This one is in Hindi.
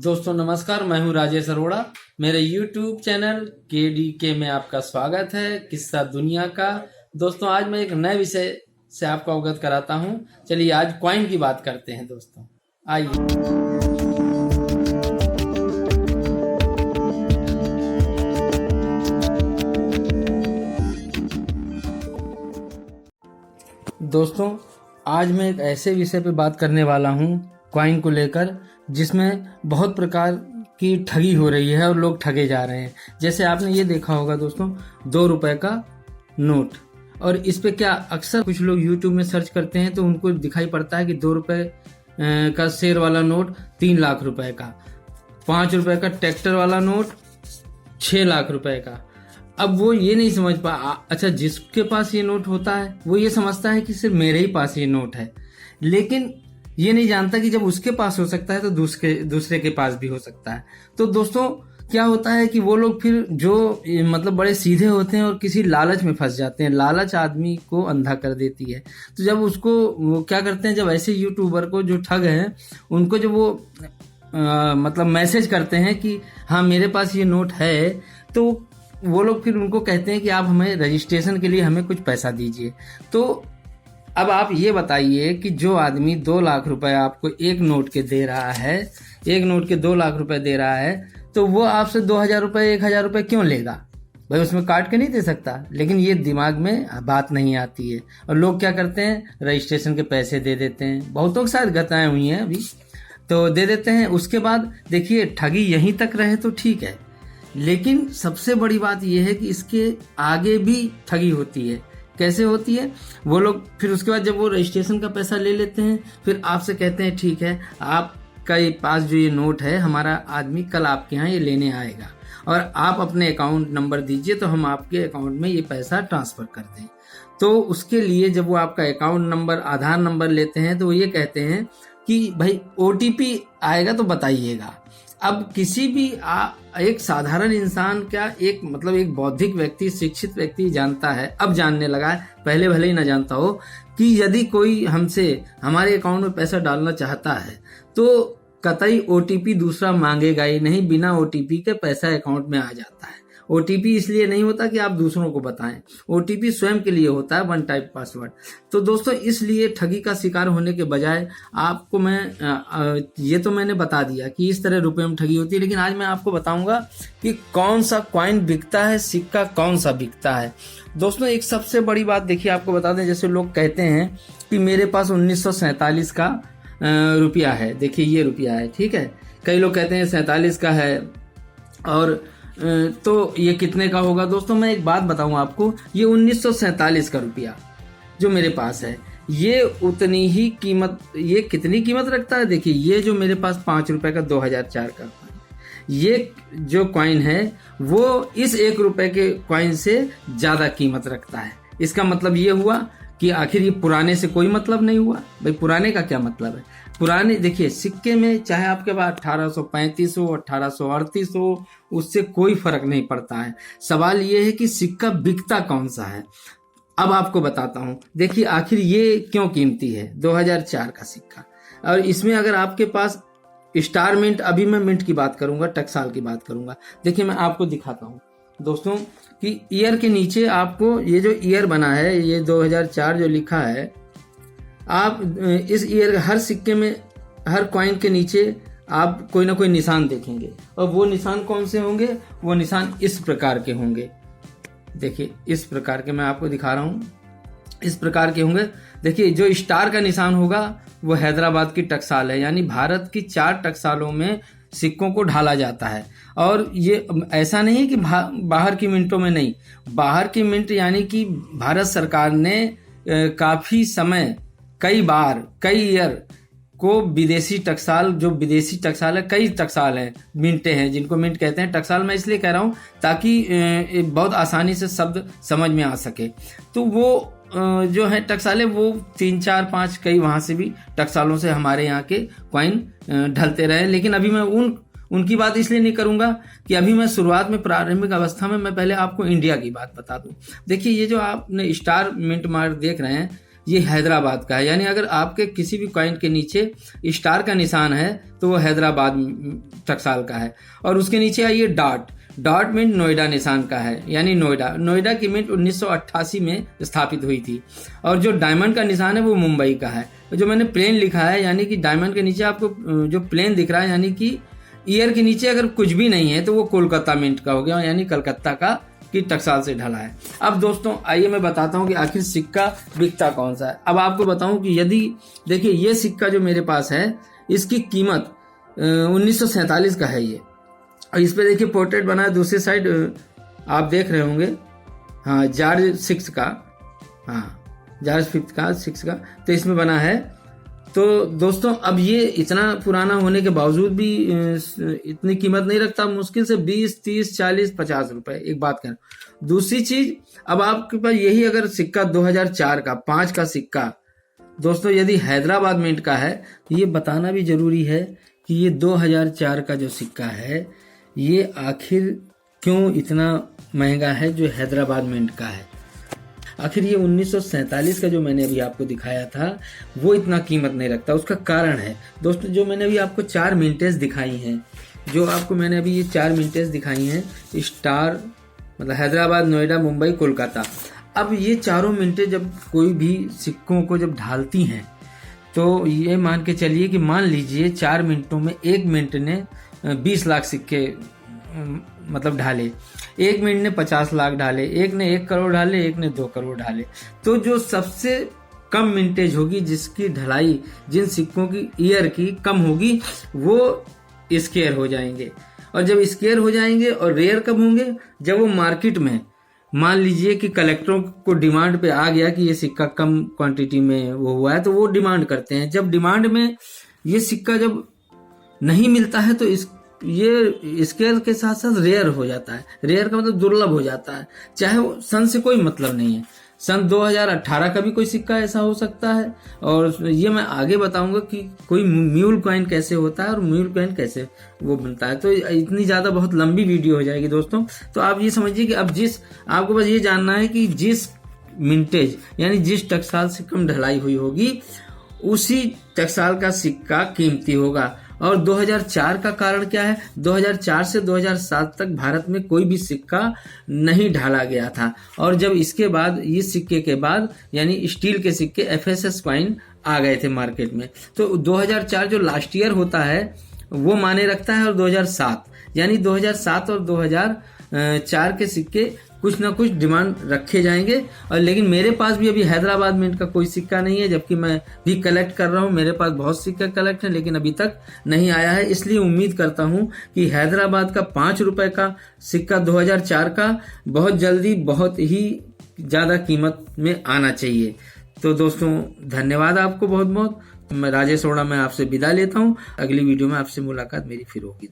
दोस्तों नमस्कार, मैं हूं राजेश अरोड़ा। मेरे YouTube चैनल KDK में आपका स्वागत है, किस्सा दुनिया का। दोस्तों आज मैं एक नए विषय से आपको अवगत कराता हूं। चलिए आज कॉइन की बात करते हैं दोस्तों, आइए। दोस्तों आज मैं एक ऐसे विषय पे बात करने वाला हूं कॉइन को लेकर, जिसमें बहुत प्रकार की ठगी हो रही है और लोग ठगे जा रहे हैं। जैसे आपने ये देखा होगा दोस्तों, 2 रुपए का नोट, और इस पे क्या अक्सर कुछ लोग YouTube में सर्च करते हैं तो उनको दिखाई पड़ता है कि 2 रुपए का शेर वाला नोट 3 लाख रुपए का, 5 रुपए का ट्रैक्टर वाला नोट 6 लाख रुपए का। अब वो ये नहीं समझ अच्छा जिसके पास ये नोट होता है वो ये समझता है कि सिर्फ मेरे ही पास ये नोट है, लेकिन ये नहीं जानता कि जब उसके पास हो सकता है तो दूसरे के पास भी हो सकता है। तो दोस्तों क्या होता है कि वो लोग फिर जो मतलब बड़े सीधे होते हैं और किसी लालच में फंस जाते हैं। लालच आदमी को अंधा कर देती है। तो जब उसको वो क्या करते हैं, जब ऐसे यूट्यूबर को जो ठग हैं उनको जब वो मतलब मैसेज करते हैं कि हाँ मेरे पास ये नोट है, तो वो लोग फिर उनको कहते हैं कि आप हमें रजिस्ट्रेशन के लिए हमें कुछ पैसा दीजिए। तो अब आप ये बताइए कि जो आदमी 2 लाख रुपए आपको एक नोट के दे रहा है, एक नोट के 2 लाख रुपए दे रहा है, तो वो आपसे 2000 रुपए 1000 रुपए क्यों लेगा? भाई उसमें काट के नहीं दे सकता। लेकिन ये दिमाग में बात नहीं आती है और लोग क्या करते हैं, रजिस्ट्रेशन के पैसे दे देते हैं। बहुतों के साथ घटनाएं हुई हैं अभी, तो दे देते हैं। उसके बाद देखिए ठगी यहीं तक रहे तो ठीक है, लेकिन सबसे बड़ी बात यह है कि इसके आगे भी ठगी होती है। कैसे होती है? वो लोग फिर उसके बाद जब वो रजिस्ट्रेशन का पैसा ले लेते हैं, फिर आपसे कहते हैं ठीक है आपका ये पास जो ये नोट है, हमारा आदमी कल आपके यहाँ ये लेने आएगा और आप अपने अकाउंट नंबर दीजिए तो हम आपके अकाउंट में ये पैसा ट्रांसफर कर दें। तो उसके लिए जब वो आपका अकाउंट नंबर, आधार नंबर लेते हैं तो वो ये कहते हैं कि भाई OTP आएगा तो बताइएगा। अब किसी भी एक साधारण इंसान क्या, एक मतलब एक बौद्धिक व्यक्ति, शिक्षित व्यक्ति जानता है, अब जानने लगा है, पहले भले ही ना जानता हो, कि यदि कोई हमसे हमारे अकाउंट में पैसा डालना चाहता है तो कतई OTP दूसरा मांगेगा ही नहीं। बिना OTP के पैसा अकाउंट में आ जाता है। OTP इसलिए नहीं होता कि आप दूसरों को बताएं, OTP स्वयं के लिए होता है, 1 टाइप पासवर्ड। तो दोस्तों इसलिए ठगी का शिकार होने के बजाय आपको मैं ये तो मैंने बता दिया कि इस तरह रुपए में ठगी होती है, लेकिन आज मैं आपको बताऊंगा कि कौन सा कॉइन बिकता है, सिक्का कौन सा बिकता है। दोस्तों एक सबसे बड़ी बात देखिए, आपको बता दें, जैसे लोग कहते हैं कि मेरे पास 1947 का रुपया है। देखिए ये रुपया है, ठीक है। कई लोग कहते हैं 47 का है, और तो ये कितने का होगा? दोस्तों मैं एक बात बताऊं आपको, ये 1947 का रुपया जो मेरे पास है, ये उतनी ही कीमत, ये कितनी कीमत रखता है? देखिए ये जो मेरे पास 5 रुपए का 2004 का ये जो कॉइन है वो इस 1 रुपए के कॉइन से ज्यादा कीमत रखता है। इसका मतलब ये हुआ कि आखिर ये पुराने से कोई मतलब नहीं हुआ। भाई पुराने का क्या मतलब है? पुराने देखिए सिक्के में चाहे आपके पास 1835 हो, 1838 हो, उससे कोई फर्क नहीं पड़ता है। सवाल ये है कि सिक्का बिकता कौन सा है। अब आपको बताता हूं, देखिए आखिर ये क्यों कीमती है। 2004 का सिक्का, और इसमें अगर आपके पास स्टार मिंट, अभी मैं मिंट की बात करूंगा, टकसाल की बात करूंगा। देखिए मैं आपको दिखाता हूं दोस्तों कि ईयर के नीचे आपको ये जो ईयर बना है, ये 2004 जो लिखा है, आप इस ईयर हर सिक्के में, हर कॉइन के नीचे आप कोई ना कोई निशान देखेंगे, और वो निशान कौन से होंगे? वो निशान इस प्रकार के होंगे। देखिए इस प्रकार के मैं आपको दिखा रहा हूं, इस प्रकार के होंगे। देखिए जो स्टार का निशान होगा वो हैदराबाद की टकसाल है, यानी भारत की 4 टकसालों में सिक्कों को ढाला जाता है। और ये ऐसा नहीं है कि बाहर की मिंटों में नहीं, बाहर की मिंट यानी कि भारत सरकार ने काफी समय, कई बार, कई ईयर को विदेशी टकसाल, जो विदेशी टकसाल है, कई टकसाल है, मिंटे हैं जिनको मिंट कहते हैं। टकसाल मैं इसलिए कह रहा हूं ताकि बहुत आसानी से शब्द समझ में आ सके। तो वो जो है टकसालें, वो 3, 4, 5 कई वहां से भी टकसालों से हमारे यहाँ के कॉइन ढलते रहे। लेकिन अभी मैं उनकी बात इसलिए नहीं करूंगा कि अभी मैं शुरुआत में, प्रारंभिक अवस्था में, मैं पहले आपको इंडिया की बात बता दूं। देखिए ये जो आपने स्टार मिंट मार्क देख रहे हैं, ये हैदराबाद का है। यानी अगर आपके किसी भी कॉइन के नीचे स्टार का निशान है तो वो हैदराबाद टकसाल का है। और उसके नीचे आइए डॉट मिंट नोएडा निशान का है, यानी नोएडा की मिंट 1988 में स्थापित हुई थी। और जो डायमंड का निशान है वो मुंबई का है। जो मैंने प्लेन लिखा है, यानी कि डायमंड के नीचे आपको जो प्लेन दिख रहा है, यानी कि ईयर के नीचे अगर कुछ भी नहीं है तो वो कोलकाता मिंट का हो गया, यानी कलकत्ता का की टकसाल से ढला है। अब दोस्तों आइए मैं बताता हूँ कि आखिर सिक्का बिकता कौन सा है। अब आपको बताऊं कि यदि देखिए ये सिक्का जो मेरे पास है इसकी कीमत 1947 का है ये। और इस पे देखिए पोर्ट्रेट बना है, दूसरी साइड आप देख रहे होंगे, हाँ जॉर्ज 6 का, हाँ जॉर्ज 6 का तो इसमें बना है। तो दोस्तों अब ये इतना पुराना होने के बावजूद भी इतनी कीमत नहीं रखता, मुश्किल से 20, 30, 40, 50 रुपए। एक बात करें। दूसरी चीज, अब आपके पास यही अगर सिक्का 2004 का 5 का सिक्का दोस्तों यदि हैदराबाद मिंट का है तो ये बताना भी जरूरी है कि ये 2004 का जो सिक्का है ये आखिर क्यों इतना महंगा है जो हैदराबाद मिंट का है। आखिर ये 1947 का जो मैंने अभी आपको दिखाया था वो इतना कीमत नहीं रखता। उसका कारण है दोस्तों, जो मैंने अभी आपको 4 मिंटेज दिखाई हैं, जो आपको मैंने अभी ये 4 मिंटेज दिखाई हैं, स्टार मतलब हैदराबाद, नोएडा, मुंबई, कोलकाता। अब ये चारों मिंटेज जब कोई भी सिक्कों को जब ढालती हैं तो ये मान के चलिए कि मान लीजिए 4 मिनटों में एक मिनट ने 20 लाख सिक्के मतलब ढाले, एक मिनट ने 50 लाख ढाले, एक ने 1 करोड़ ढाले, एक ने 2 करोड़ ढाले। तो जो सबसे कम मिंटेज होगी, जिसकी ढलाई जिन सिक्कों की ईयर की कम होगी, वो स्केयर हो जाएंगे। और जब स्केयर हो जाएंगे और रेयर कब होंगे, जब वो मार्केट में मान लीजिए कि कलेक्टरों को डिमांड पे आ गया कि ये सिक्का कम क्वांटिटी में वो हुआ है तो वो डिमांड करते हैं। जब डिमांड में ये सिक्का जब नहीं मिलता है तो ये स्केयर के साथ साथ रेयर हो जाता है। रेयर का मतलब दुर्लभ हो जाता है। चाहे वो सन से कोई मतलब नहीं है, सन 2018 का भी कोई सिक्का ऐसा हो सकता है। और ये मैं आगे बताऊंगा कि कोई म्यूल कॉइन कैसे होता है और म्यूल कॉइन कैसे वो बनता है। तो इतनी ज्यादा बहुत लंबी वीडियो हो जाएगी दोस्तों। तो आप ये समझिए कि अब आपको बस ये जानना है कि जिस मिंटेज यानी जिस टकसाल से कम ढलाई हुई होगी उसी टकसाल का सिक्का कीमती होगा। और 2004 का कारण क्या है, 2004 से 2007 तक भारत में कोई भी सिक्का नहीं ढाला गया था। और जब इसके बाद इस सिक्के के बाद यानी स्टील के सिक्के FSS कॉइन आ गए थे मार्केट में, तो 2004 जो लास्ट ईयर होता है वो माने रखता है। और 2007 यानी 2007 और 2004 के सिक्के कुछ ना कुछ डिमांड रखे जाएंगे। और लेकिन मेरे पास भी अभी हैदराबाद मिंट का कोई सिक्का नहीं है, जबकि मैं भी कलेक्ट कर रहा हूँ। मेरे पास बहुत सिक्के कलेक्ट हैं लेकिन अभी तक नहीं आया है। इसलिए उम्मीद करता हूँ कि हैदराबाद का 5 रुपए का सिक्का 2004 का बहुत जल्दी बहुत ही ज्यादा कीमत में आना चाहिए। तो दोस्तों धन्यवाद आपको बहुत बहुत। मैं राजेश अरोड़ा मैं आपसे विदा लेता हूँ। अगली वीडियो में आपसे मुलाकात मेरी फिर होगी।